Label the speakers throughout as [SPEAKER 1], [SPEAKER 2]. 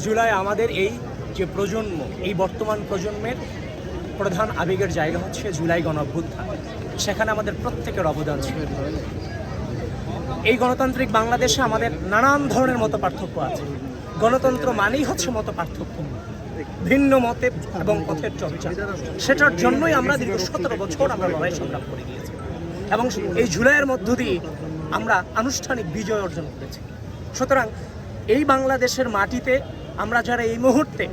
[SPEAKER 1] জুলাই আমাদের এই যে প্রজন্ম, এই বর্তমান প্রজন্মের প্রধান আবেগের জায়গা হচ্ছে জুলাই গণঅভ্যুত্থান। সেখানে আমাদের প্রত্যেকের অবদান ছিল। এই গণতান্ত্রিক বাংলাদেশে আমাদের নানান ধরনের মত পার্থক্য আছে। গণতন্ত্র মানেই হচ্ছে মত পার্থক্য, ভিন্ন মতে এবং পথের চর্চা। সেটার জন্যই আমরা দীর্ঘ 17 বছর আমরা লড়াই সংগ্রাম করে গিয়েছি এবং এই জুলাইয়ের মধ্য দিয়ে আমরা আনুষ্ঠানিক বিজয় অর্জন করেছি। সুতরাং এই বাংলাদেশের মাটিতে আমরা যারা এই মুহূর্তে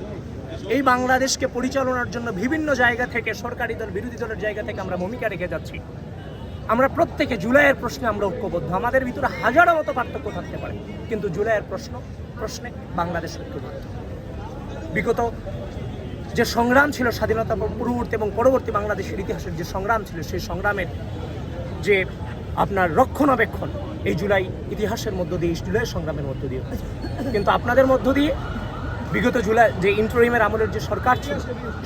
[SPEAKER 1] এই বাংলাদেশকে পরিচালনার জন্য বিভিন্ন জায়গা থেকে, সরকারি দল বিরোধী দলের জায়গা থেকে আমরা ভূমিকা রেখে যাচ্ছি, আমরা প্রত্যেকে জুলাইয়ের প্রশ্নে আমরা ঐক্যবদ্ধ। আমাদের ভিতরে হাজারো মতো পার্থক্য থাকতে পারে, কিন্তু জুলাইয়ের প্রশ্নে বাংলাদেশ ঐক্যবদ্ধ। বিগত যে সংগ্রাম ছিল স্বাধীনতা পূর্ববর্তী এবং পরবর্তী বাংলাদেশের ইতিহাসের যে সংগ্রাম ছিল, সেই সংগ্রামের যে আপনার রক্ষণাবেক্ষণ এই জুলাই ইতিহাসের মধ্য দিয়ে, জুলাই সংগ্রামের মধ্য দিয়ে, কিন্তু আপনাদের মধ্য দিয়ে বিগত জুলাই যে ইন্টারিমের আমলের যে সরকার ছিল,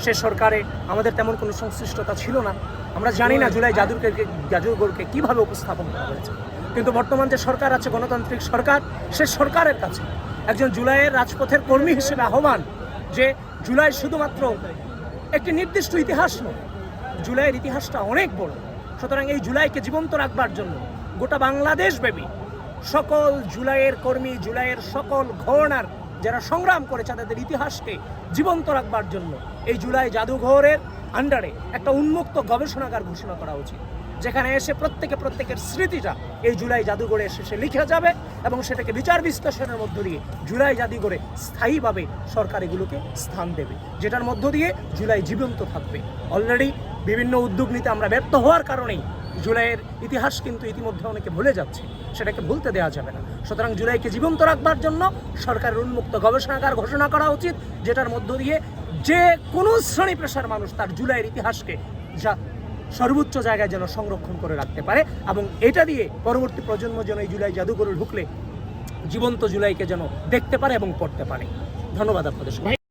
[SPEAKER 1] সে সরকারে আমাদের তেমন কোনো সংশ্লিষ্টতা ছিল না। আমরা জানি না জুলাই জাদুঘরকে কীভাবে উপস্থাপন করা হয়েছে। কিন্তু বর্তমান যে সরকার আছে, গণতান্ত্রিক সরকার, সে সরকারের কাছে একজন জুলাইয়ের রাজপথের কর্মী হিসেবে আহ্বান যে জুলাই শুধুমাত্র একটি নির্দিষ্ট ইতিহাস নয়, জুলাইয়ের ইতিহাসটা অনেক বড়। সুতরাং এই জুলাইকে জীবন্ত রাখবার জন্য গোটা বাংলাদেশ ব্যাপী সকল জুলাইয়ের কর্মী, জুলাইয়ের সকল ঘরানার যারা সংগ্রাম করেছে, তাদের ইতিহাসকে জীবন্ত রাখবার জন্য এই জুলাই জাদুঘরের আন্ডারে একটা উন্মুক্ত গবেষণাগার ঘোষণা করা উচিত, যেখানে এসে প্রত্যেকের স্মৃতিটা এই জুলাই জাদুঘরে এসে লিখে যাবে এবং সেটাকে বিচার বিশ্লেষণের মধ্য দিয়ে জুলাই জাদুঘরে স্থায়ীভাবে সরকার এগুলোকে স্থান দেবে, যেটার মধ্য দিয়ে জুলাই জীবন্ত থাকবে। অলরেডি বিভিন্ন উদ্যোগ নিতে আমরা ব্যর্থ হওয়ার কারণেই জুলাইয়ের ইতিহাস কিন্তু ইতিমধ্যে অনেকে ভুলে যাচ্ছে, সেটাকে ভুলতে দেওয়া যাবে না। সুতরাং জুলাইকে জীবন্ত রাখবার জন্য সরকারের উন্মুক্ত গবেষণাগার ঘোষণা করা উচিত, যেটার মধ্য দিয়ে যে কোনো শ্রেণী পেশার মানুষ তার জুলাইয়ের ইতিহাসকে যা সর্বোচ্চ জায়গায় যেন সংরক্ষণ করে রাখতে পারে এবং এটা দিয়ে পরবর্তী প্রজন্ম যেন এই জুলাই জাদুঘরে ঢুকলে জীবন্ত জুলাইকে যেন দেখতে পারে এবং পড়তে পারে। ধন্যবাদ আপনাদের সবাই।